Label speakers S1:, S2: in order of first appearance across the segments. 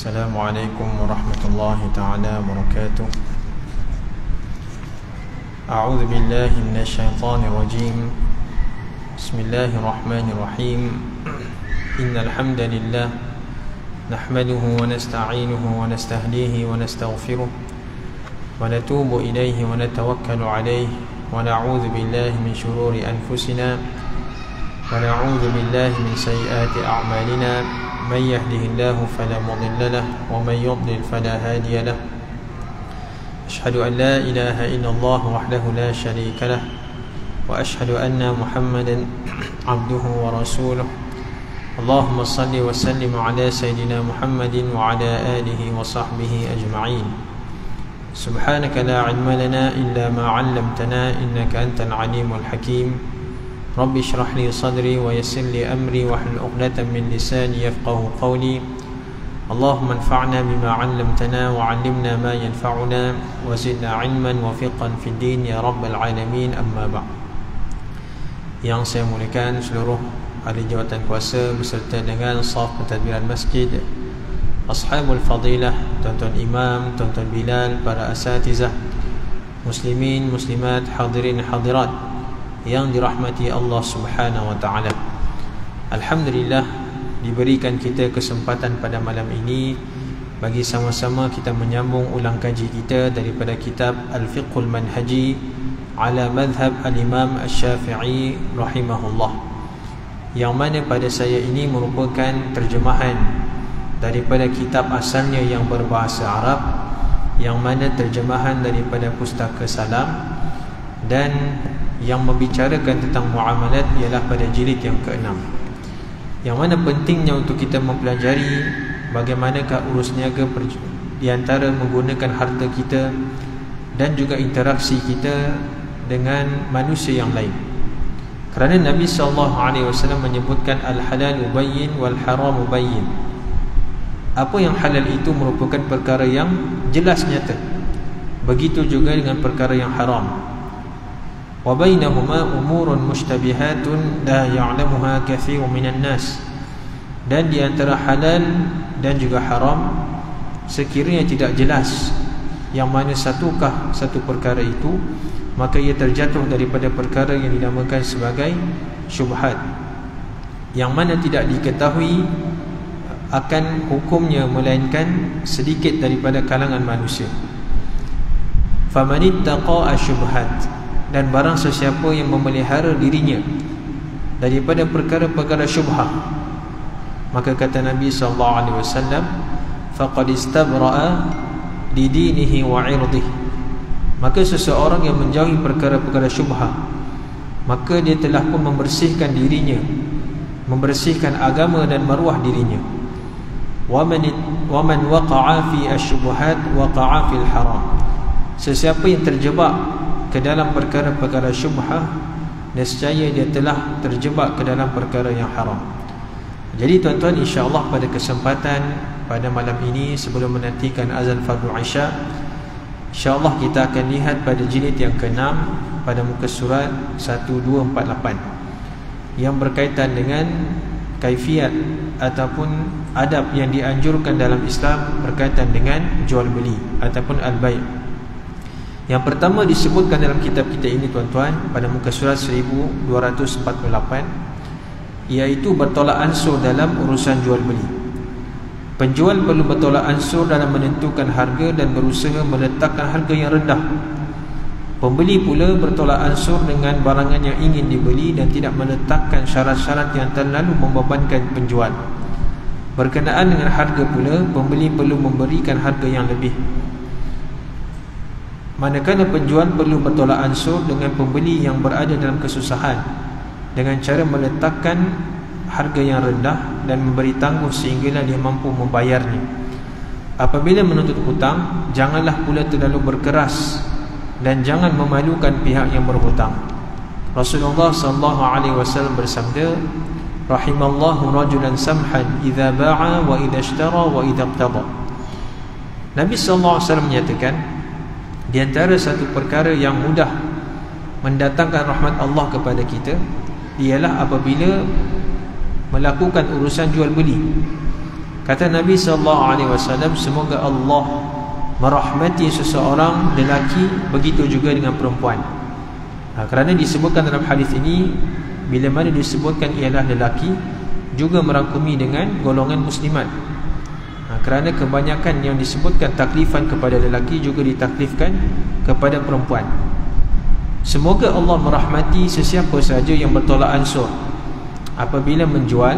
S1: Assalamualaikum warahmatullahi ta'ala wabarakatuh. A'udzu billahi minasyaitonir rajim. Bismillahirrahmanirrahim. Innal hamdalillah nahmaduhu wa nasta'inuhu wa nastahdihi wa nastaghfiruh wa natubu ilayhi wa natawakkalu alayhi wa na'udzu billahi min shururi anfusina wa na'udzu billahi min sayyiati a'malina. من يهده الله فلا مضل له ومن يضلل فلا هادي له. أشهد أن لا إله إلا الله وحده لا شريك له وأشهد أن محمدا عبده ورسوله. اللهم صل وسلم على سيدنا محمد وعلى آله وصحبه أجمعين. سبحانك لا علم لنا إلا ما علمتنا إنك أنت العليم الحكيم. رب اشرح لي صدري ويسر لي أمري واحلل عقدة من لساني يفقهوا قولي. اللهم انفعنا بما علمتنا وعلمنا ما ينفعنا وزدنا علما وفقا في الدين يا رب العالمين. أما بعد. Yang saya muliakan seluruh ahli jawatan kuasa beserta dengan saf pentadbiran masjid, ashabul fadilah, tuan-tuan imam, tuan-tuan bilal, para asatizah, muslimin, muslimat, hadirin, hadirat yang dirahmati Allah Subhanahu wa taala. Alhamdulillah diberikan kita kesempatan pada malam ini bagi sama-sama kita menyambung ulang kaji kita daripada kitab Al-Fiqhul Manhaji ala madhhab al-Imam Asy-Syafi'i rahimahullah, yang mana pada saya ini merupakan terjemahan daripada kitab asalnya yang berbahasa Arab, yang mana terjemahan daripada Pustaka Salam, dan yang membicarakan tentang muamalat ialah pada jilid yang ke-6, yang mana pentingnya untuk kita mempelajari bagaimanakah urus niaga di antara menggunakan harta kita dan juga interaksi kita dengan manusia yang lain. Kerana Nabi SAW menyebutkan al-halalu bayyin wal haramu bayyin. Apa yang halal itu merupakan perkara yang jelas nyata. Begitu juga dengan perkara yang haram. Wa bainahuma umurun mushtabihatun la ya'lamuha katsirun minan nas. Dan di antara halal dan juga haram sekiranya tidak jelas yang mana satukah satu perkara itu, maka ia terjatuh daripada perkara yang dinamakan sebagai syubhat, yang mana tidak diketahui akan hukumnya melainkan sedikit daripada kalangan manusia. Famanittaqa asyubhat, dan barang sesiapa yang memelihara dirinya daripada perkara-perkara syubhah, maka kata Nabi SAW, faqad istabra'a li dinihi wa 'irdihi, maka seseorang yang menjauhi perkara-perkara syubhah, maka dia telah pun membersihkan dirinya, membersihkan agama dan maruah dirinya. Wa man waqa'a fi asyubhat waqa'a fil haram, sesiapa yang terjebak ke dalam perkara-perkara syubhah, nescaya dia telah terjebak ke dalam perkara yang haram. Jadi tuan-tuan, insya-Allah pada kesempatan pada malam ini sebelum menantikan azan fardu Isya, insya-Allah kita akan lihat pada jilid yang ke-6 pada muka surat 1248 yang berkaitan dengan kaifiat ataupun adab yang dianjurkan dalam Islam berkaitan dengan jual beli ataupun al-bai'. Yang pertama disebutkan dalam kitab kita ini tuan-tuan pada muka surat 1248, iaitu bertolak ansur dalam urusan jual beli. Penjual perlu bertolak ansur dalam menentukan harga dan berusaha meletakkan harga yang rendah. Pembeli pula bertolak ansur dengan barangan yang ingin dibeli dan tidak meletakkan syarat-syarat yang terlalu membebankan penjual. Berkenaan dengan harga pula, pembeli perlu memberikan harga yang lebih, manakala penjual perlu bertolak ansur dengan pembeli yang berada dalam kesusahan dengan cara meletakkan harga yang rendah dan memberi tangguh sehinggalah dia mampu membayarnya. Apabila menuntut hutang, janganlah pula terlalu berkeras dan jangan memalukan pihak yang berhutang. Rasulullah SAW bersabda, rahimallahu rajulan samhan idza ba'a wa idza ishtara wa idza iqtada. Nabi SAW menyatakan, di antara satu perkara yang mudah mendatangkan rahmat Allah kepada kita ialah apabila melakukan urusan jual beli. Kata Nabi SAW, semoga Allah merahmati seseorang lelaki, begitu juga dengan perempuan. Kerana disebutkan dalam hadis ini, bila mana disebutkan ialah lelaki, juga merangkumi dengan golongan muslimat. Kerana kebanyakan yang disebutkan taklifan kepada lelaki juga ditaklifkan kepada perempuan. Semoga Allah merahmati sesiapa sahaja yang bertolak ansur apabila menjual,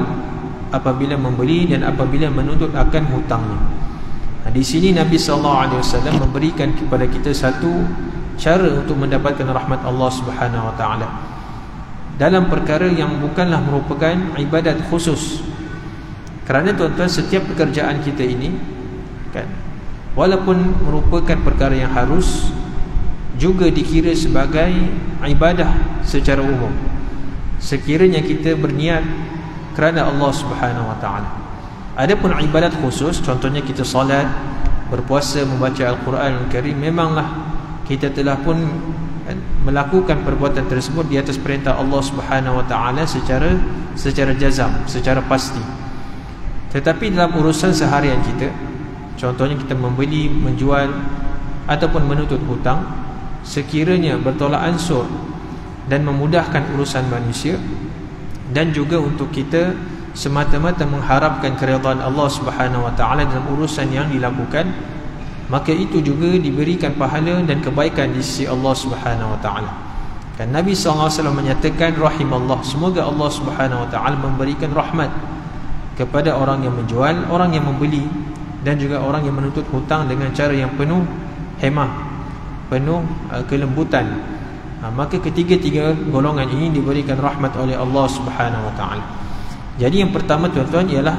S1: apabila membeli, dan apabila menuntut akan hutangnya. Di sini Nabi SAW memberikan kepada kita satu cara untuk mendapatkan rahmat Allah Subhanahu Wa Taala dalam perkara yang bukanlah merupakan ibadat khusus. Kerana tuan-tuan, setiap pekerjaan kita ini kan, walaupun merupakan perkara yang harus, juga dikira sebagai ibadah secara umum sekiranya kita berniat kerana Allah Subhanahu Wa Taala. Adapun ibadat khusus, contohnya kita solat, berpuasa, membaca Al-Quran Al-Karim, memanglah kita telah pun melakukan perbuatan tersebut di atas perintah Allah Subhanahu Wa Taala secara jazam, secara pasti. Tetapi dalam urusan seharian kita, contohnya kita membeli, menjual ataupun menuntut hutang, sekiranya bertolak ansur dan memudahkan urusan manusia, dan juga untuk kita semata-mata mengharapkan keridhaan Allah Subhanahu Wa Taala dalam urusan yang dilakukan, maka itu juga diberikan pahala dan kebaikan di sisi Allah Subhanahu Wa Taala. Dan Nabi SAW menyatakan, rahimallah, semoga Allah Subhanahu Wa Taala memberikan rahmat kepada orang yang menjual, orang yang membeli, dan juga orang yang menuntut hutang dengan cara yang penuh hemah, penuh kelembutan. Maka ketiga-tiga golongan ini diberikan rahmat oleh Allah Subhanahu Wa Taala. Jadi yang pertama tuan-tuan ialah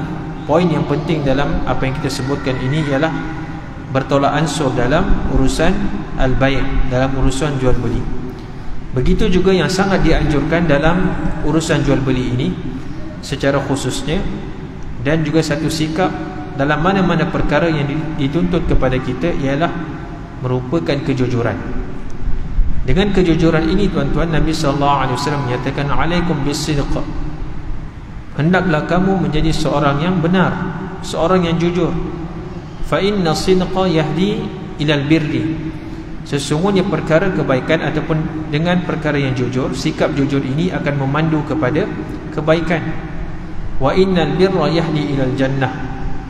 S1: poin yang penting dalam apa yang kita sebutkan ini ialah bertolak ansur dalam urusan al-bai', dalam urusan jual beli. Begitu juga yang sangat dianjurkan dalam urusan jual beli ini secara khususnya, dan juga satu sikap dalam mana-mana perkara yang dituntut kepada kita ialah merupakan kejujuran. Dengan kejujuran ini tuan-tuan, Nabi SAW menyatakan, alaikum bis-sidq, hendaklah kamu menjadi seorang yang benar, seorang yang jujur. Fa inna sidqa yahdi ilal birri, sesungguhnya perkara kebaikan ataupun dengan perkara yang jujur, sikap jujur ini akan memandu kepada kebaikan. Wa innal birra yahdi ilal jannah,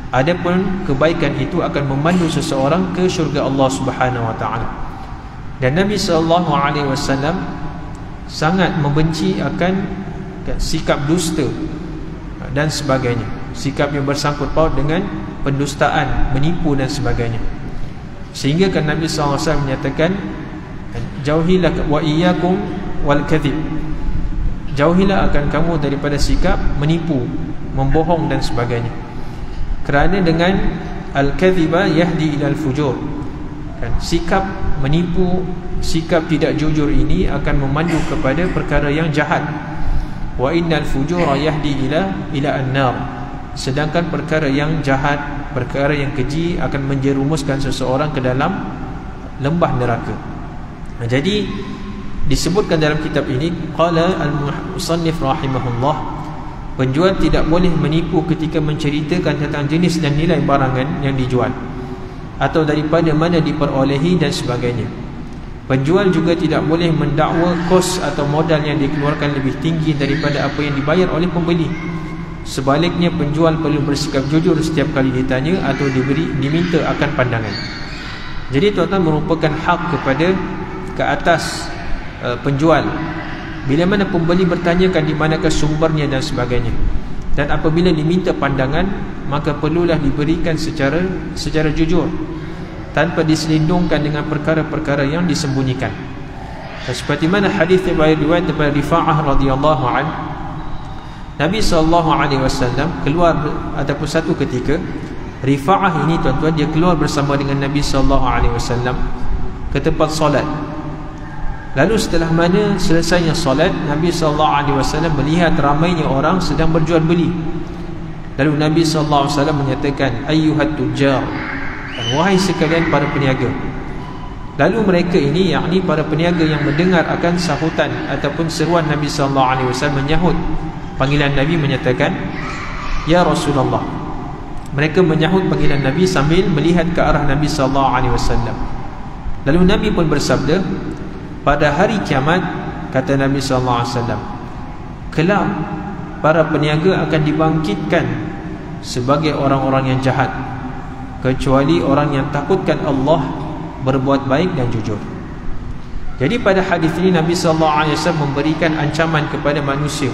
S1: adapun kebaikan itu akan memandu seseorang ke syurga Allah Subhanahu Wa Taala. Dan Nabi SAW sangat membenci akan sikap dusta dan sebagainya, sikap yang bersangkut paut dengan pendustaan, menipu dan sebagainya. Sehingga kan Nabi SAW menyatakan, jauhilah wa iyyakum wal kadhib, jauhilah akan kamu daripada sikap menipu, membohong dan sebagainya. Kerana dengan al-kadhiba yahdi ilal fujur, sikap menipu, sikap tidak jujur ini akan memandu kepada perkara yang jahat. Wa innal fujura yahdi ila an-nar, sedangkan perkara yang jahat, perkara yang keji akan menjerumuskan seseorang ke dalam lembah neraka. Jadi disebutkan dalam kitab ini, qala al-musannif rahimahullah, penjual tidak boleh menipu ketika menceritakan tentang jenis dan nilai barangan yang dijual atau daripada mana diperolehi dan sebagainya. Penjual juga tidak boleh mendakwa kos atau modal yang dikeluarkan lebih tinggi daripada apa yang dibayar oleh pembeli. Sebaliknya, penjual perlu bersikap jujur setiap kali ditanya atau diminta akan pandangan. Jadi tuan-tuan, merupakan hak kepada ke atas penjual bila mana pembeli bertanyakan di manakah sumbernya dan sebagainya, dan apabila diminta pandangan, maka perlulah diberikan secara jujur, tanpa diselindungkan dengan perkara-perkara yang disembunyikan. Seperti mana hadis riwayat daripada Rifa'ah radhiyallahu anhu, Nabi SAW keluar, ataupun satu ketika Rifa'ah ini tuan-tuan, dia keluar bersama dengan Nabi SAW ke tempat solat. Lalu setelah mana selesainya solat, Nabi SAW melihat ramainya orang sedang berjual beli. Lalu Nabi SAW menyatakan, ayyuhat tujjar, wahai sekalian para peniaga. Lalu mereka ini, yakni para peniaga yang mendengar akan sahutan ataupun seruan Nabi SAW, menyahut panggilan Nabi, menyatakan, ya Rasulullah, Mereka menyahut panggilan Nabi sambil melihat ke arah Nabi SAW. Lalu Nabi pun bersabda, pada hari kiamat, kata Nabi SAW, kelak para peniaga akan dibangkitkan sebagai orang-orang yang jahat, kecuali orang yang takutkan Allah, berbuat baik dan jujur. Jadi pada hadis ini Nabi SAW memberikan ancaman kepada manusia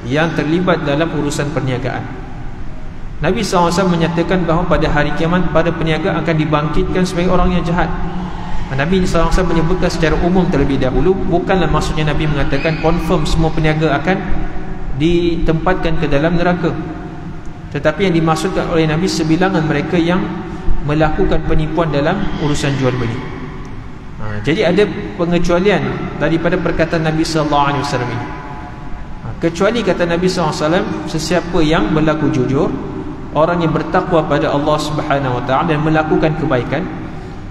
S1: yang terlibat dalam urusan perniagaan. Nabi SAW menyatakan bahawa pada hari kiamat para peniaga akan dibangkitkan sebagai orang yang jahat. Nabi SAW menyebutkan secara umum terlebih dahulu. Bukanlah maksudnya Nabi mengatakan confirm semua peniaga akan ditempatkan ke dalam neraka, tetapi yang dimaksudkan oleh Nabi sebilangan mereka yang melakukan penipuan dalam urusan jual beli. Jadi ada pengecualian daripada perkataan Nabi SAW ini. Kecuali kata Nabi SAW, sesiapa yang berlaku jujur, orang yang bertakwa pada Allah Subhanahu Wa Taala dan melakukan kebaikan,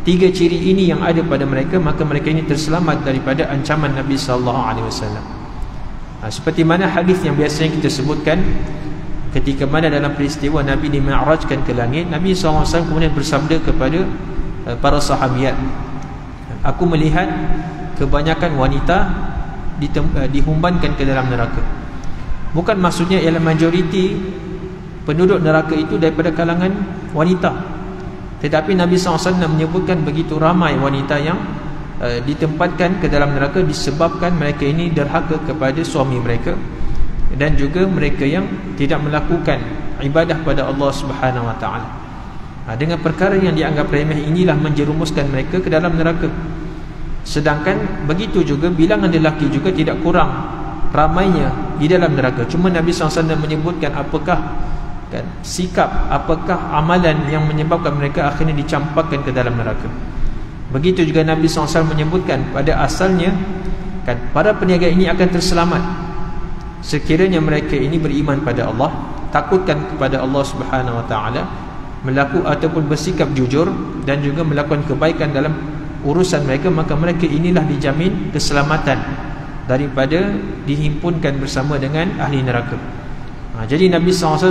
S1: 3 ciri ini yang ada pada mereka, maka mereka ini terselamat daripada ancaman Nabi SAW. Seperti mana hadis yang biasanya kita sebutkan, ketika mana dalam peristiwa Nabi dimi'rajkan ke langit, Nabi SAW kemudian bersabda kepada para sahabiat, aku melihat kebanyakan wanita dihumbankan ke dalam neraka. Bukan maksudnya ialah majoriti penduduk neraka itu daripada kalangan wanita, tetapi Nabi SAW menyebutkan begitu ramai wanita yang ditempatkan ke dalam neraka disebabkan mereka ini derhaka kepada suami mereka, dan juga mereka yang tidak melakukan ibadah pada Allah Subhanahu Wa Taala. Dengan perkara yang dianggap remeh inilah menjerumuskan mereka ke dalam neraka. Sedangkan begitu juga bilangan lelaki juga tidak kurang ramainya di dalam neraka. Cuma Nabi SAW menyebutkan apakah sikap, apakah amalan yang menyebabkan mereka akhirnya dicampakkan ke dalam neraka. Begitu juga Nabi SAW menyebutkan pada asalnya para peniaga ini akan terselamat sekiranya mereka ini beriman pada Allah, takutkan kepada Allah Subhanahu Wa Taala, melakukan ataupun bersikap jujur dan juga melakukan kebaikan dalam urusan mereka, maka mereka inilah dijamin keselamatan daripada dihimpunkan bersama dengan ahli neraka. Jadi Nabi SAW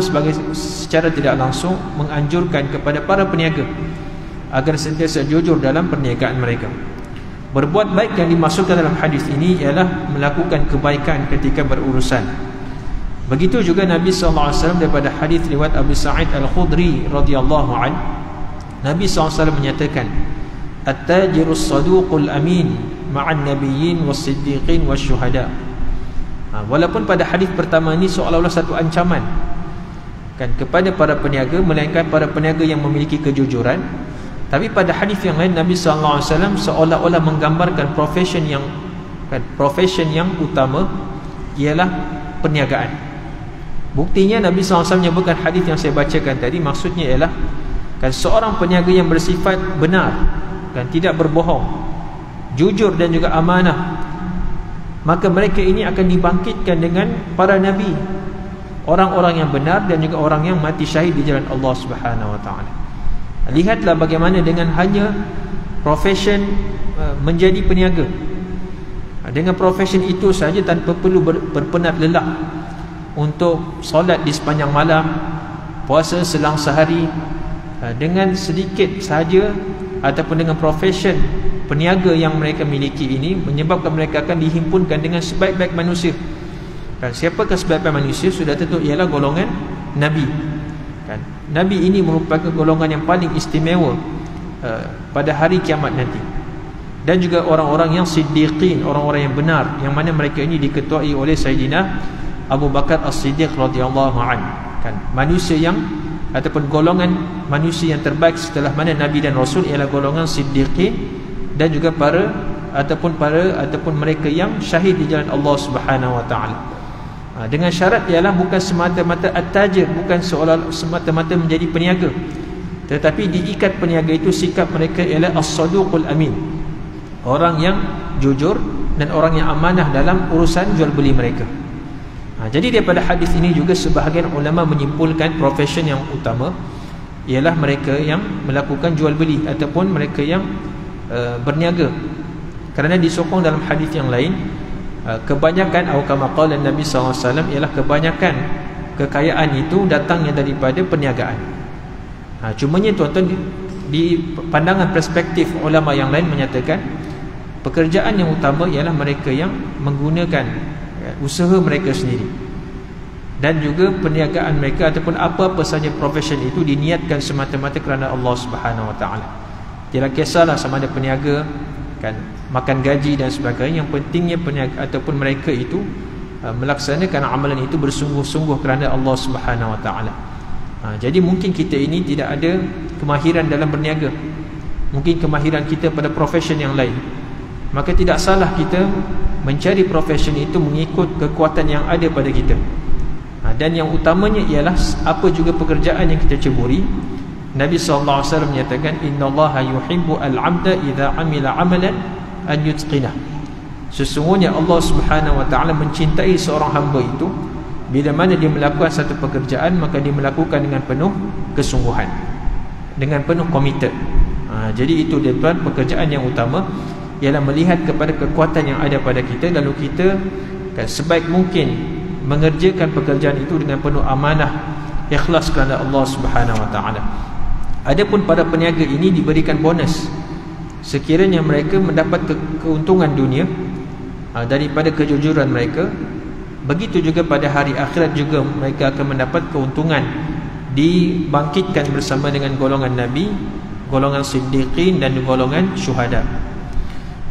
S1: secara tidak langsung menganjurkan kepada para peniaga agar sentiasa jujur dalam perniagaan mereka. Berbuat baik yang dimaksudkan dalam hadis ini ialah melakukan kebaikan ketika berurusan. Begitu juga Nabi SAW daripada hadis riwayat Abu Sa'id Al-Khudri radhiyallahu an, Nabi SAW menyatakan, at-tajirus saduqul amin ma'an nabiyyin was-siddiqin wasyuhada. Walaupun pada hadis pertama ini seolah-olah satu ancaman kepada para peniaga, melainkan para peniaga yang memiliki kejujuran, tapi pada hadis yang lain Nabi SAW seolah-olah menggambarkan profession yang utama ialah perniagaan. Buktinya Nabi SAW menyebutkan hadis yang saya bacakan tadi, maksudnya ialah seorang peniaga yang bersifat benar, tidak berbohong, jujur dan juga amanah, maka mereka ini akan dibangkitkan dengan para nabi, orang-orang yang benar dan juga orang yang mati syahid di jalan Allah Subhanahu Wa Taala. Lihatlah bagaimana dengan hanya profession menjadi peniaga, dengan profession itu saja tanpa perlu berpenat lelah untuk solat di sepanjang malam, puasa selang sehari, dengan sedikit sahaja ataupun dengan profession peniaga yang mereka miliki ini menyebabkan mereka akan dihimpunkan dengan sebaik-baik manusia. Siapakah sebaik-baik manusia? Sudah tentu ialah golongan Nabi. Nabi ini merupakan golongan yang paling istimewa pada hari kiamat nanti. Dan juga orang-orang yang siddiqin, orang-orang yang benar, yang mana mereka ini diketuai oleh Sayyidina Abu Bakar As-Siddiq radhiyallahu anhu. Manusia yang ataupun golongan manusia yang terbaik setelah mana Nabi dan Rasul ialah golongan siddiqin, dan juga ataupun mereka yang syahid di jalan Allah Subhanahu Wa Taala. Dengan syarat ialah bukan semata-mata at-tajir, bukan semata-mata menjadi peniaga, tetapi diikat peniaga itu sikap mereka ialah as-saduqul amin, orang yang jujur dan orang yang amanah dalam urusan jual beli mereka. Jadi daripada hadis ini juga sebahagian ulama menyimpulkan profession yang utama ialah mereka yang melakukan jual beli ataupun mereka yang berniaga, kerana disokong dalam hadis yang lain kebanyakan atau kama qala Nabi SAW ialah kebanyakan kekayaan itu datangnya daripada perniagaan. Cumanya tuan-tuan, di pandangan perspektif ulama yang lain menyatakan pekerjaan yang utama ialah mereka yang menggunakan usaha mereka sendiri, dan juga perniagaan mereka ataupun apa-apa saja profession itu diniatkan semata-mata kerana Allah Subhanahu Wa Taala. Tidak kisahlah sama ada peniaga kan makan gaji dan sebagainya, yang pentingnya peniaga ataupun mereka itu melaksanakan amalan itu bersungguh-sungguh kerana Allah Subhanahu Wa Taala. Jadi mungkin kita ini tidak ada kemahiran dalam berniaga, mungkin kemahiran kita pada profession yang lain, maka tidak salah kita mencari profession itu mengikut kekuatan yang ada pada kita. Dan yang utamanya ialah apa juga pekerjaan yang kita ceburi. Nabi SAW menyatakan, innallaha yuhibbu al-'abda idza 'amila 'amalan an yutqinah. Sesungguhnya Allah Subhanahu Wa Taala mencintai seorang hamba itu bila mana dia melakukan satu pekerjaan, maka dia melakukan dengan penuh kesungguhan, dengan penuh committed. Jadi itu dia tuan, pekerjaan yang utama ialah melihat kepada kekuatan yang ada pada kita, lalu kita kan sebaik mungkin mengerjakan pekerjaan itu dengan penuh amanah, ikhlas kerana Allah Subhanahu Wa Taala. Adapun para peniaga ini diberikan bonus sekiranya mereka mendapat keuntungan dunia daripada kejujuran mereka. Begitu juga pada hari akhirat juga mereka akan mendapat keuntungan, dibangkitkan bersama dengan golongan Nabi, golongan Siddiqin dan golongan syuhada.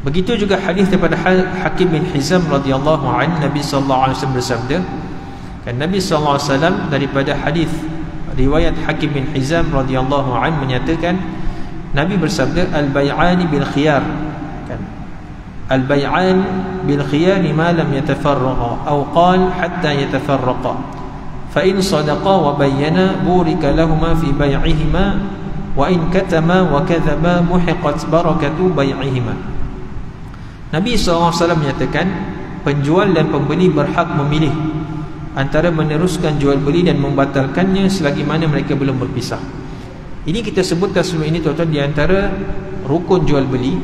S1: Begitu juga hadis daripada Hakim bin Hizam radhiyallahu anhu, Nabi sallallahu alaihi wasallam bersabda, kan Nabi sallallahu alaihi wasallam daripada hadis riwayat Hakim bin Hizam radhiyallahu anhu menyatakan, Nabi bersabda, al-bai'ani bil khiyar, kan al-bai'an bil khiyar ma lam yatafarraqa aw qala hatta yatafarraqa fa in sadaqa wa bayyana burika lahumā fi bai'ihima wa in katama wa kadhaba muhiqat barakatu bai'ihima. Nabi SAW menyatakan penjual dan pembeli berhak memilih antara meneruskan jual beli dan membatalkannya selagi mana mereka belum berpisah. Ini kita sebutkan semua ini tuan-tuan, di antara rukun jual beli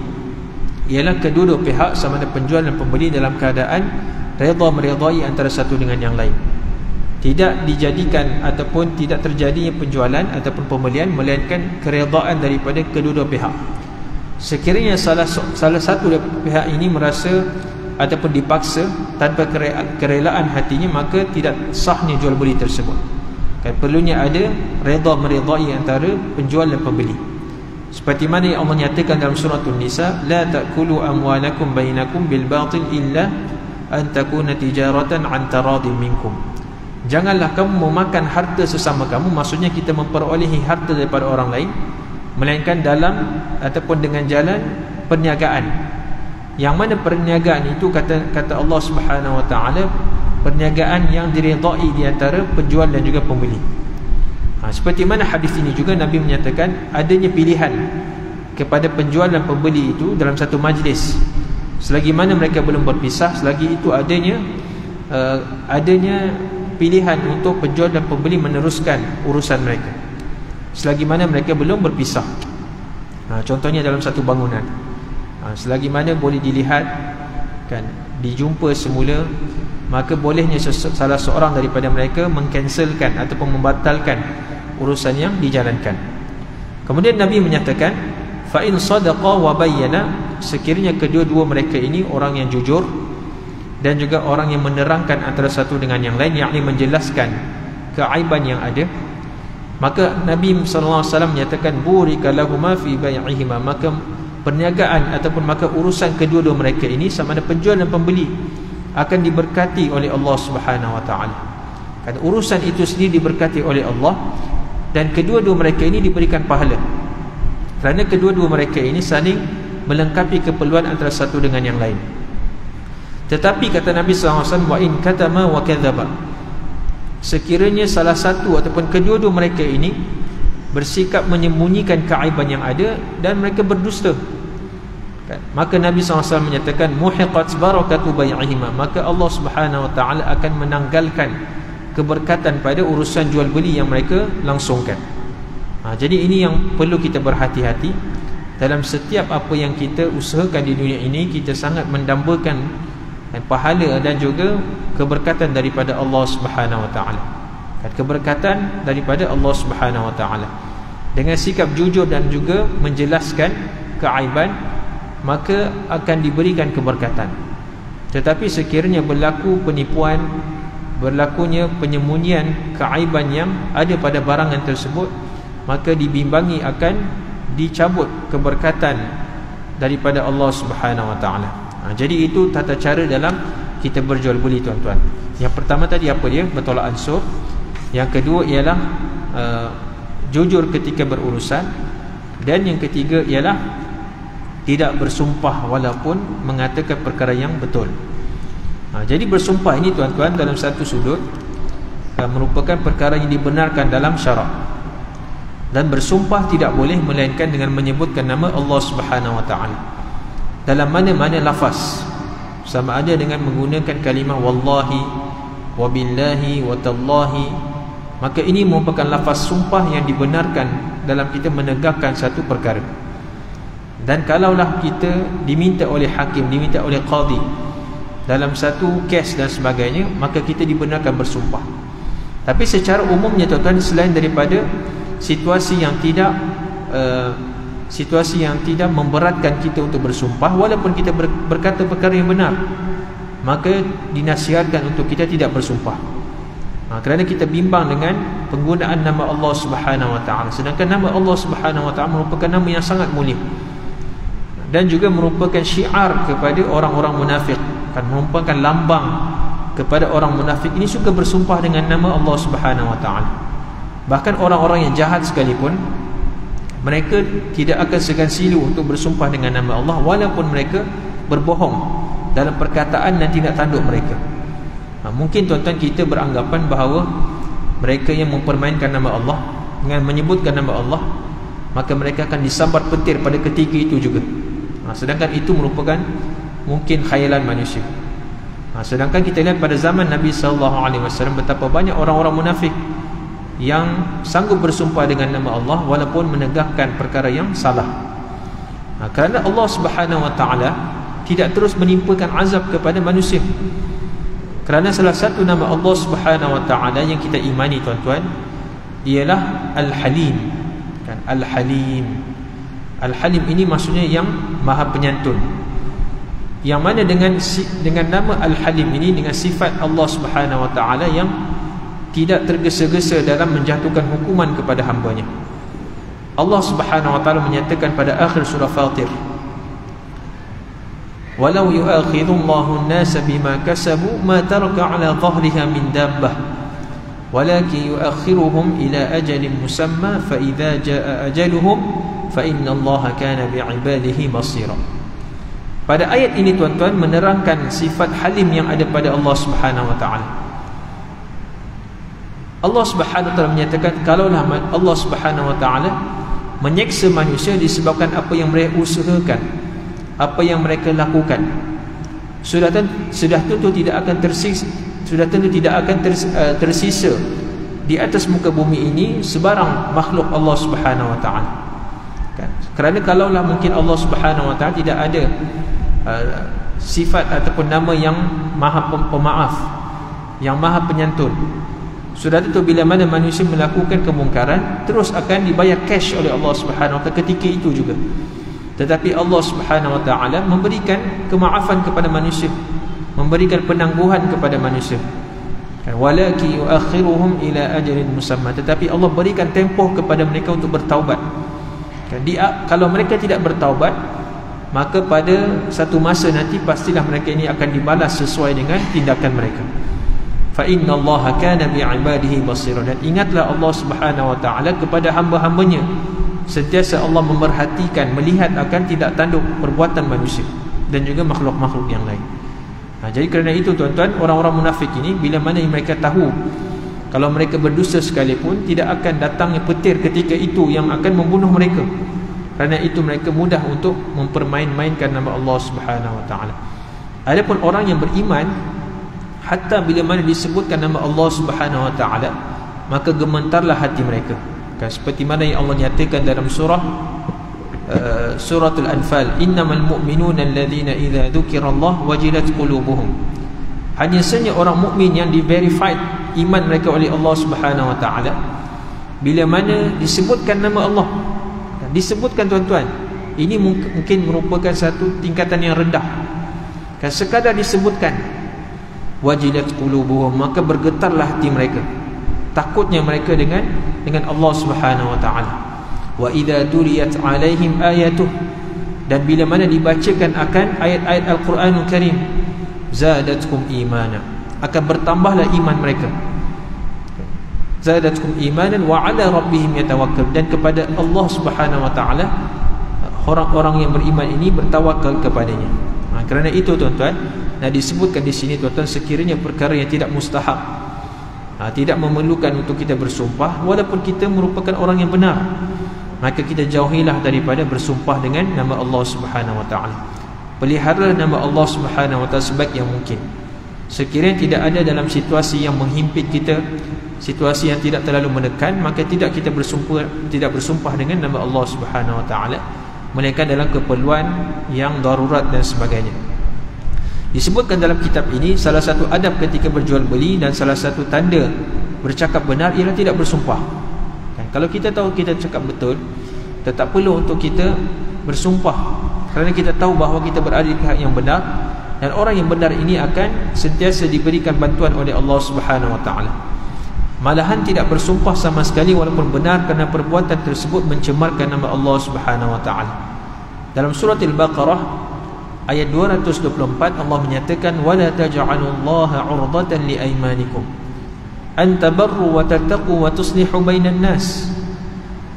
S1: ialah kedua-dua pihak sama ada penjual dan pembeli dalam keadaan redha meredai antara satu dengan yang lain. Tidak dijadikan ataupun tidak terjadinya penjualan ataupun pembelian melainkan keredaan daripada kedua-dua pihak. Sekiranya salah satu pihak ini merasa ataupun dipaksa tanpa kerelaan hatinya, maka tidak sahnya jual beli tersebut. Kan perlunya ada redha meredai antara penjual dan pembeli. Seperti mana yang Allah nyatakan dalam surah An-Nisa, la ta'kulu amwalakum bainakum bil batil illa an takuna tijaratan an taradin minkum. Janganlah kamu memakan harta sesama kamu, maksudnya kita memperolehi harta daripada orang lain, melainkan dalam ataupun dengan jalan perniagaan. Yang mana perniagaan itu kata Allah Subhanahu Wa Taala, perniagaan yang diredai di antara penjual dan juga pembeli. Seperti mana hadis ini juga Nabi menyatakan adanya pilihan kepada penjual dan pembeli itu dalam satu majlis. Selagi mana mereka belum berpisah, selagi itu adanya pilihan untuk penjual dan pembeli meneruskan urusan mereka selagi mana mereka belum berpisah. Contohnya dalam satu bangunan, selagi mana boleh dilihat kan dijumpa semula, maka bolehnya salah seorang daripada mereka mengcancelkan ataupun membatalkan urusan yang dijalankan. Kemudian Nabi menyatakan, fa in sadaqa wa bayyana, sekiranya kedua-dua mereka ini orang yang jujur dan juga orang yang menerangkan antara satu dengan yang lain, yakni menjelaskan keaiban yang ada, maka Nabi SAW menyatakan burika lahumā fi bai'ihima, maka perniagaan ataupun maka urusan kedua-dua mereka ini sama ada penjual dan pembeli akan diberkati oleh Allah Subhanahu Wa Taala. Kan urusan itu sendiri diberkati oleh Allah, dan kedua-dua mereka ini diberikan pahala kerana kedua-dua mereka ini saling melengkapi keperluan antara satu dengan yang lain. Tetapi kata Nabi SAW, wa in katama wa kadzaba, sekiranya salah satu ataupun kedua-dua mereka ini bersikap menyembunyikan keaiban yang ada dan mereka berdusta, maka Nabi SAW menyatakan muhiqat barakatu bai'ihima, maka Allah Subhanahu Wa Taala akan menanggalkan keberkatan pada urusan jual beli yang mereka langsungkan. Jadi ini yang perlu kita berhati-hati dalam setiap apa yang kita usahakan di dunia ini. Kita sangat mendambakan pahala dan juga keberkatan daripada Allah Subhanahu Wa Taala. keberkatan daripada Allah Subhanahu wa taala. Dengan sikap jujur dan juga menjelaskan keaiban, maka akan diberikan keberkatan. Tetapi sekiranya berlaku penipuan, berlakunya penyembunyian keaiban yang ada pada barangan tersebut, maka dibimbangi akan dicabut keberkatan daripada Allah Subhanahu wa taala. Jadi itu tata cara dalam kita berjual beli, tuan-tuan. Yang pertama tadi apa dia? Bertolak ansur. Yang kedua ialah jujur ketika berurusan. Dan yang ketiga ialah tidak bersumpah walaupun mengatakan perkara yang betul. Jadi bersumpah ini, tuan-tuan, dalam satu sudut merupakan perkara yang dibenarkan dalam syarak. Dan bersumpah tidak boleh melainkan dengan menyebutkan nama Allah Subhanahu wa taala dalam mana-mana lafaz, sama ada dengan menggunakan kalimah wallahi, wabillahi, watallahi. Maka ini merupakan lafaz sumpah yang dibenarkan dalam kita menegakkan satu perkara. Dan kalaulah kita diminta oleh hakim, diminta oleh qadi dalam satu kes dan sebagainya, maka kita dibenarkan bersumpah. Tapi secara umumnya, tuan-tuan, selain daripada situasi yang tidak memberatkan kita untuk bersumpah, walaupun kita berkata perkara yang benar, maka dinasihatkan untuk kita tidak bersumpah. Kerana kita bimbang dengan penggunaan nama Allah Subhanahu wa taala. Sedangkan nama Allah Subhanahu wa taala merupakan nama yang sangat mulia dan juga merupakan syiar kepada orang-orang munafik, kan, merupakan lambang kepada orang munafik. Ini suka bersumpah dengan nama Allah Subhanahu wa taala. Bahkan orang-orang yang jahat sekalipun, mereka tidak akan segan silu untuk bersumpah dengan nama Allah, walaupun mereka berbohong dalam perkataan dan tindak tanduk mereka. Mungkin, tuan-tuan, kita beranggapan bahawa mereka yang mempermainkan nama Allah dengan menyebutkan nama Allah, maka mereka akan disambar petir pada ketika itu juga. Sedangkan itu merupakan mungkin khayalan manusia. Sedangkan kita lihat pada zaman Nabi SAW betapa banyak orang-orang munafik yang sanggup bersumpah dengan nama Allah walaupun menegakkan perkara yang salah. Kerana Allah Subhanahu wa taala tidak terus menimpakan azab kepada manusia. Kerana salah satu nama Allah Subhanahu wa taala yang kita imani, tuan-tuan, ialah Al-Halim. Kan, Al-Halim. Al-Halim ini maksudnya yang Maha Penyantun. Yang mana dengan nama Al-Halim ini, dengan sifat Allah Subhanahu wa taala yang tidak tergesa-gesa dalam menjatuhkan hukuman kepada hamba-Nya. Allah Subhanahu wa taala menyatakan pada akhir surah Fatir, walau yu'akhidullahu an-nasa bima kasabu ma taraka 'ala dhahriha min dabbah walakin yu'akhiruhum ila ajalin musamma fa idza jaa ajaluhum fa innallaha kana bi'ibadihi basira. Pada ayat ini, tuan-tuan, menerangkan sifat halim yang ada pada Allah Subhanahu wa taala. Allah Subhanahu wa taala menyatakan kalaulah Allah Subhanahu wa taala menyeksa manusia disebabkan apa yang mereka usahakan, apa yang mereka lakukan, sudah tentu tidak akan tersisa di atas muka bumi ini sebarang makhluk Allah Subhanahu wa taala. Kan? Kerana kalaulah mungkin Allah Subhanahu wa taala tidak ada sifat ataupun nama yang Maha Pemaaf, yang Maha Penyantun, sudah tentu bila mana manusia melakukan kemungkaran terus akan dibayar cash oleh Allah Subhanahu wa taala ketika itu juga. Tetapi Allah Subhanahu wa taala memberikan kemaafan kepada manusia, memberikan penangguhan kepada manusia. Walaki yuakhiruhum ila ajalin musamma. Tetapi Allah berikan tempoh kepada mereka untuk bertaubat. Kalau mereka tidak bertaubat, maka pada satu masa nanti pastilah mereka ini akan dibalas sesuai dengan tindakan mereka. Fa innallaha kana bi'ibadihi basira. Dan ingatlah Allah Subhanahu wa taala kepada hamba-hambanya, sentiasa Allah memerhatikan, melihat akan tindak tanduk perbuatan manusia dan juga makhluk-makhluk yang lain. Jadi kerana itu, tuan-tuan, orang-orang munafik ini bila mana mereka tahu kalau mereka berdosa sekalipun, tidak akan datangnya petir ketika itu yang akan membunuh mereka. Kerana itu mereka mudah untuk mempermain-mainkan nama Allah Subhanahu wa taala. Adapun orang yang beriman, hatta bila mana disebutkan nama Allah Subhanahu wa taala, maka gemetarlah hati mereka. Seperti mana yang Allah nyatakan dalam suratul Anfal, innamal mu'minuna alladhina idza dzukirallahu wajilat qulubuhum Hanya saja orang mukmin yang di-verified iman mereka oleh Allah Subhanahu Wa Taala, bila mana disebutkan nama Allah, disebutkan tuan-tuan, ini mungkin merupakan satu tingkatan yang rendah. Kan sekadar disebutkan, wajilat qulubuhum, maka bergetarlah hati mereka, takutnya mereka dengan Allah Subhanahu Wa Taala. Wa idza tuliyat alaihim ayatuh, dan bila mana dibacakan akan ayat-ayat Al-Quranul Karim, zadatkum imana, akan bertambahlah iman mereka. Zadatkum imanan wa ala rabbihim yatawakkal, dan kepada Allah Subhanahu Wa Taala orang-orang yang beriman ini bertawakal kepadanya. Kerana itu tuan-tuan, disebutkan di sini tuan-tuan, sekiranya perkara yang tidak mustahab, tidak memerlukan untuk kita bersumpah, walaupun kita merupakan orang yang benar, maka kita jauhilah daripada bersumpah dengan nama Allah Subhanahu Wa Taala. Peliharalah nama Allah Subhanahu Wa Taala sebaik yang mungkin. Sekiranya tidak ada dalam situasi yang menghimpit kita, situasi yang tidak terlalu menekan, maka tidak kita bersumpah dengan nama Allah Subhanahu Wa Taala, melainkan dalam keperluan yang darurat dan sebagainya. Disebutkan dalam kitab ini, salah satu adab ketika berjual beli dan salah satu tanda bercakap benar ialah tidak bersumpah. Kalau kita tahu kita cakap betul, tak perlu untuk kita bersumpah, kerana kita tahu bahawa kita berada di pihak yang benar, dan orang yang benar ini akan sentiasa diberikan bantuan oleh Allah Subhanahu Wa Taala. Malahan tidak bersumpah sama sekali walaupun benar, kerana perbuatan tersebut mencemarkan nama Allah Subhanahu Wa Taala. Dalam surah Al-Baqarah ayat 224, Allah menyatakan, wala taj'alullaha 'urdatan liaymanikum an tabarru wa tattaqu wa tuslihu bainan nas.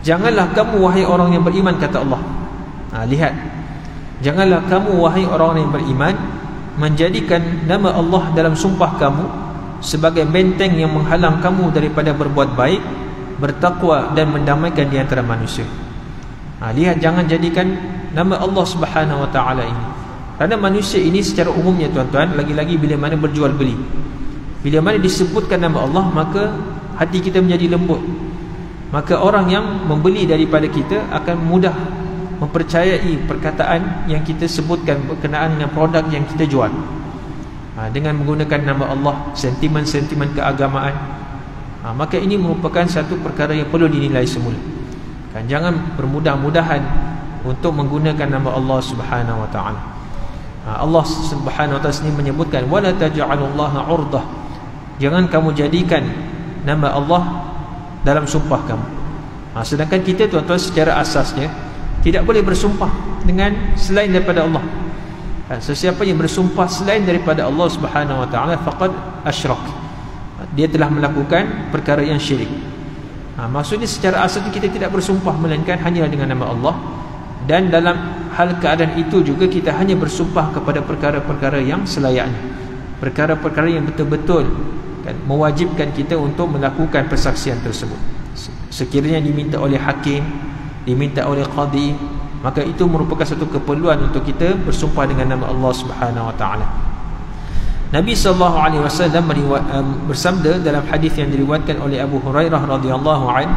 S1: Janganlah kamu wahai orang yang beriman, kata Allah. Lihat, janganlah kamu wahai orang yang beriman menjadikan nama Allah dalam sumpah kamu sebagai benteng yang menghalang kamu daripada berbuat baik, bertakwa dan mendamaikan di antara manusia. Lihat, jangan jadikan nama Allah Subhanahu Wa Taala ini, kerana manusia ini secara umumnya tuan-tuan, lagi-lagi bila mana berjual beli, bila mana disebutkan nama Allah, maka hati kita menjadi lembut, maka orang yang membeli daripada kita akan mudah mempercayai perkataan yang kita sebutkan berkenaan dengan produk yang kita jual. Dengan menggunakan nama Allah, sentimen-sentimen keagamaan, maka ini merupakan satu perkara yang perlu dinilai semula. Jangan bermudah-mudahan untuk menggunakan nama Allah Subhanahu Wa Taala. Allah Subhanahu Wa Taala sendiri menyebutkan, wala taj'alullaha 'urdah, jangan kamu jadikan nama Allah dalam sumpah kamu. Sedangkan kita tuan-tuan secara asasnya tidak boleh bersumpah dengan selain daripada Allah. Sesiapa yang bersumpah selain daripada Allah Subhanahu Wa Taala faqad asyrak, dia telah melakukan perkara yang syirik. Maksudnya secara asasnya kita tidak bersumpah melainkan hanya dengan nama Allah, dan dalam hal keadaan itu juga kita hanya bersumpah kepada perkara-perkara yang selayaknya, perkara-perkara yang betul-betul mewajibkan kita untuk melakukan persaksian tersebut. Sekiranya diminta oleh hakim, diminta oleh qadi, maka itu merupakan satu keperluan untuk kita bersumpah dengan nama Allah Subhanahu Wa Taala. Nabi SAW bersabda dalam hadis yang diriwayatkan oleh Abu Hurairah radhiyallahu an,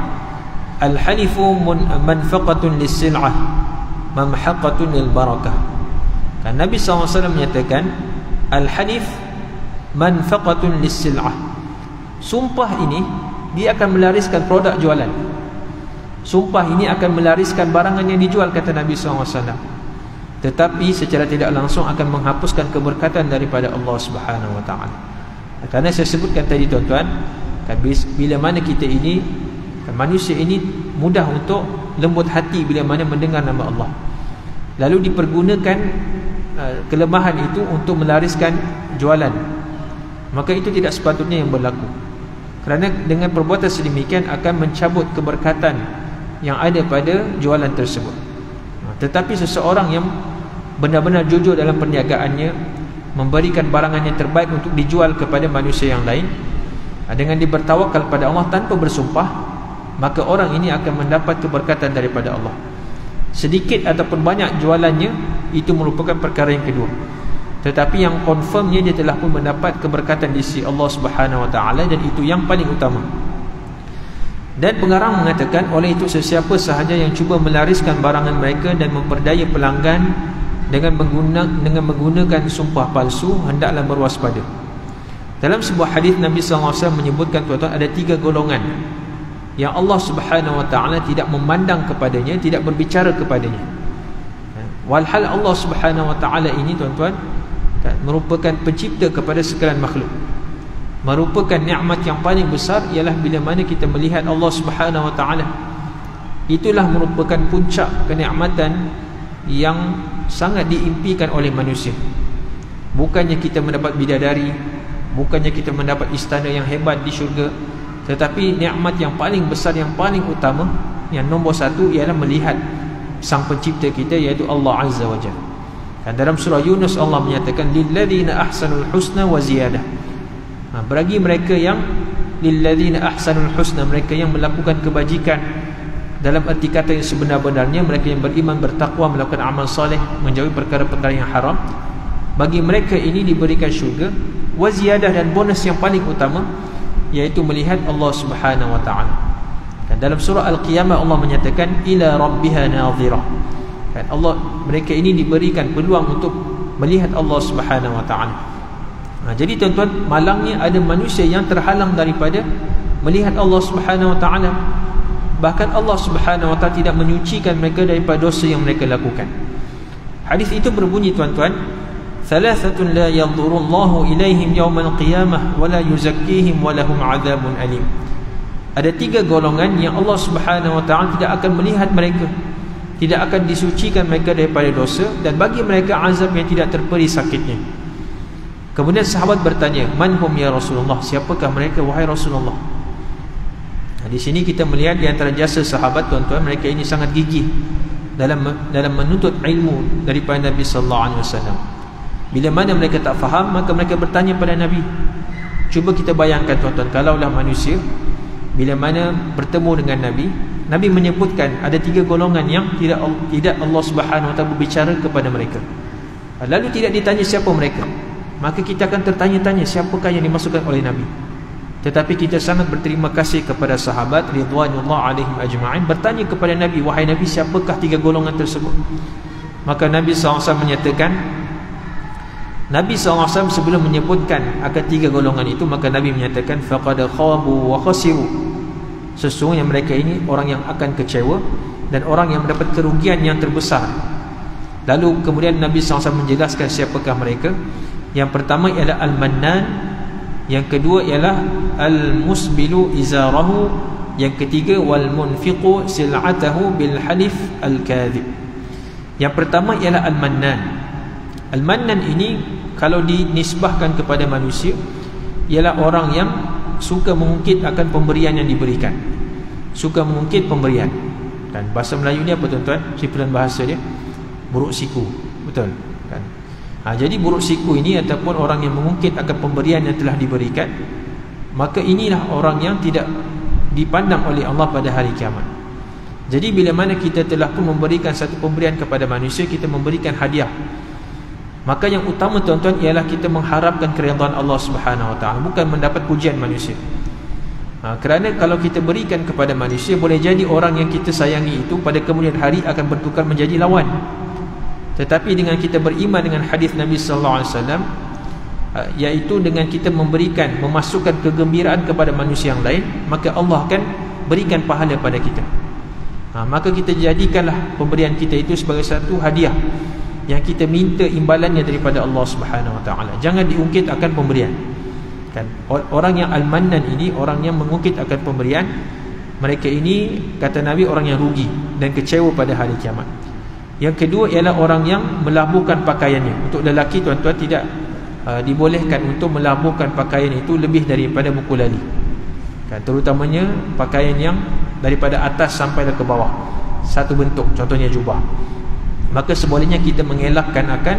S1: al-halifu manfaqatun lis-sil'ah mamhaqatun lil-barakah. Nabi SAW menyatakan, al-halif manfaqatun lis-sil'ah, sumpah ini dia akan melariskan produk jualan. Sumpah ini akan melariskan barangan yang dijual, kata Nabi SAW. Tetapi secara tidak langsung akan menghapuskan keberkatan daripada Allah Subhanahu Wa Taala. Kerana saya sebutkan tadi tuan-tuan, bila mana kita ini, manusia ini mudah untuk lembut hati bila mana mendengar nama Allah, lalu dipergunakan kelemahan itu untuk melariskan jualan, maka itu tidak sepatutnya yang berlaku. Kerana dengan perbuatan sedemikian akan mencabut keberkatan yang ada pada jualan tersebut. Tetapi seseorang yang benar-benar jujur dalam perniagaannya, memberikan barangan yang terbaik untuk dijual kepada manusia yang lain, dengan dia bertawakal pada Allah tanpa bersumpah, maka orang ini akan mendapat keberkatan daripada Allah. Sedikit ataupun banyak jualannya, itu merupakan perkara yang kedua. Tetapi yang confirmnya dia telah pun mendapat keberkatan di sisi Allah Subhanahu Wa Taala, dan itu yang paling utama. Dan pengarang mengatakan, oleh itu sesiapa sahaja yang cuba melariskan barangan mereka dan memperdaya pelanggan dengan menggunakan sumpah palsu, hendaklah berwaspada. Dalam sebuah hadis Nabi SAW menyebutkan tuan-tuan, ada 3 golongan yang Allah Subhanahu Wa Taala tidak memandang kepadanya, tidak berbicara kepadanya. Walhal Allah Subhanahu Wa Taala ini tuan-tuan merupakan pencipta kepada sekalian makhluk. Merupakan nikmat yang paling besar ialah bila mana kita melihat Allah Subhanahu Wa Taala. Itulah merupakan puncak kenikmatan yang sangat diimpikan oleh manusia. Bukannya kita mendapat bidadari, bukannya kita mendapat istana yang hebat di syurga, tetapi nikmat yang paling besar, yang paling utama, yang nombor 1 ialah melihat sang pencipta kita, iaitu Allah Azza wa Jalla. Dan dalam surah Yunus Allah menyatakan lilladzina ahsanul husna wa ziyadah. Bagi mereka yang lilladzina ahsanul husna, mereka yang melakukan kebajikan dalam arti kata yang sebenar-benarnya, mereka yang beriman, bertakwa, melakukan amal soleh, menjauhi perkara-perkara yang haram, bagi mereka ini diberikan syurga wa ziyadah, dan bonus yang paling utama iaitu melihat Allah Subhanahu Wa Taala. Dan dalam surah Al-Qiyamah Allah menyatakan ila rabbiha nadhirah. Dan Allah, mereka ini diberikan peluang untuk melihat Allah Subhanahu Wa Taala. Jadi tuan-tuan, malangnya ada manusia yang terhalang daripada melihat Allah Subhanahu Wa Taala. Bahkan Allah Subhanahu Wa Taala tidak menyucikan mereka daripada dosa yang mereka lakukan. Hadis itu berbunyi tuan-tuan, thalathatun la yadhurullahu ilaihim yawmal qiyamah wa la yuzakkihim wa lahum adzabun alim. Ada 3 golongan yang Allah Subhanahu Wa Taala tidak akan melihat mereka, tidak akan disucikan mereka daripada dosa, dan bagi mereka azab yang tidak terperi sakitnya. Kemudian sahabat bertanya, man hum ya Rasulullah, siapakah mereka wahai Rasulullah? Di sini kita melihat di antara jasa sahabat tuan-tuan, mereka ini sangat gigih dalam menuntut ilmu daripada Nabi sallallahu alaihi wasallam. Bila mana mereka tak faham, maka mereka bertanya pada Nabi. Cuba kita bayangkan tuan-tuan, kalaulah manusia bila mana bertemu dengan Nabi, Nabi menyebutkan ada 3 golongan yang tidak Allah Subhanahu Wa Taala berbicara kepada mereka, lalu tidak ditanya siapa mereka, maka kita akan tertanya-tanya siapakah yang dimasukkan oleh Nabi. Tetapi kita sangat berterima kasih kepada sahabat ridwanullah alaihim ajma'in, bertanya kepada Nabi, wahai Nabi, siapakah 3 golongan tersebut? Maka Nabi SAW menyatakan, Nabi SAW sebelum menyebutkan akan 3 golongan itu, maka Nabi menyatakan faqad khabu wa khasiru, sesungguhnya mereka ini orang yang akan kecewa dan orang yang mendapat kerugian yang terbesar. Lalu kemudian Nabi SAW menjelaskan siapakah mereka. Yang pertama ialah al-mannan, yang kedua ialah al-musbilu izarahu, yang ketiga wal munfiqu sil'atahu bil halif al-kadhib. Yang pertama ialah al-mannan. Al-mannan ini kalau dinisbahkan kepada manusia ialah orang yang suka mengungkit akan pemberian yang diberikan, suka mengungkit pemberian. Dan bahasa Melayu ni apa tuan-tuan? Simpulan bahasa dia buruk siku, betul kan? Jadi buruk siku ini ataupun orang yang mengungkit akan pemberian yang telah diberikan, maka inilah orang yang tidak dipandang oleh Allah pada hari kiamat. Jadi bila mana kita telah pun memberikan satu pemberian kepada manusia, kita memberikan hadiah, maka yang utama tuan-tuan ialah kita mengharapkan keridhaan Allah Subhanahu Wa Taala, bukan mendapat pujian manusia. Kerana kalau kita berikan kepada manusia, boleh jadi orang yang kita sayangi itu pada kemudian hari akan bertukar menjadi lawan. Tetapi dengan kita beriman dengan hadis Nabi sallallahu alaihi wasallam, iaitu dengan kita memberikan, memasukkan kegembiraan kepada manusia yang lain, maka Allah akan berikan pahala pada kita. Maka kita jadikanlah pemberian kita itu sebagai satu hadiah yang kita minta imbalannya daripada Allah Subhanahu Wa Taala. Jangan diungkit akan pemberian. Kan? Orang yang al-mannan ini, orang yang mengungkit akan pemberian, mereka ini kata Nabi orang yang rugi dan kecewa pada hari kiamat. Yang kedua ialah orang yang melabuhkan pakaiannya. Untuk lelaki tuan-tuan tidak dibolehkan untuk melabuhkan pakaian itu lebih daripada buku lali. Kan? Terutamanya pakaian yang daripada atas sampai ke bawah, satu bentuk, contohnya jubah. Maka sebolehnya kita mengelakkan akan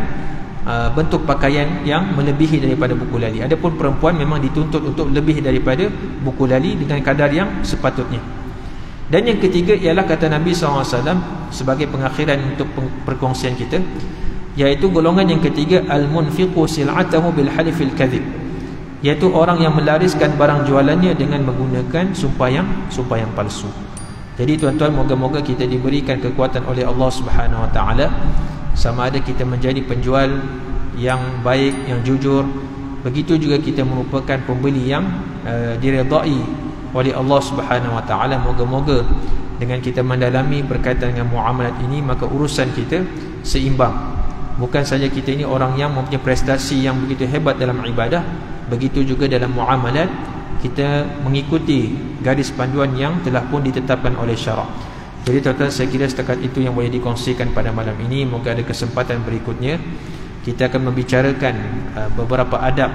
S1: bentuk pakaian yang melebihi daripada buku lali. Adapun perempuan memang dituntut untuk lebih daripada buku lali dengan kadar yang sepatutnya. Dan yang ketiga ialah kata Nabi SAW sebagai pengakhiran untuk perkongsian kita, iaitu golongan yang ketiga al-munfiqu sil'atahu bil halifil kadhib, iaitu orang yang melariskan barang jualannya dengan menggunakan sumpah yang palsu. Jadi tuan-tuan, moga-moga kita diberikan kekuatan oleh Allah Subhanahu Wa Taala, sama ada kita menjadi penjual yang baik, yang jujur, begitu juga kita merupakan pembeli yang diredai oleh Allah Subhanahu Wa Taala. Moga-moga dengan kita mendalami berkaitan dengan muamalat ini, maka urusan kita seimbang. Bukan saja kita ini orang yang mempunyai prestasi yang begitu hebat dalam ibadah, begitu juga dalam muamalat kita mengikuti garis panduan yang telah pun ditetapkan oleh syarak. Jadi tuan-tuan, saya kira setakat itu yang boleh dikongsikan pada malam ini. Moga ada kesempatan berikutnya kita akan membicarakan beberapa adab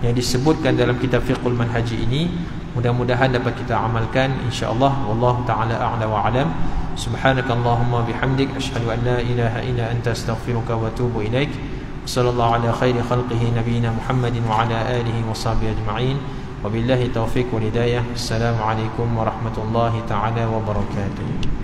S1: yang disebutkan dalam kitab Fiqhul Manhaji ini. Mudah-mudahan dapat kita amalkan insya-Allah. Wallahu taala a'la wa alam. Subhanakallahumma bihamdik asyhadu an la ilaha illa anta astaghfiruka wa atubu ilaik. Sallallahu ala khairi khalqihi nabiyina Muhammadin wa ala alihi wa sahbihi ajma'in. Wabillahi taufiq wal hidayah. Assalamualaikum warahmatullahi taala wabarakatuh.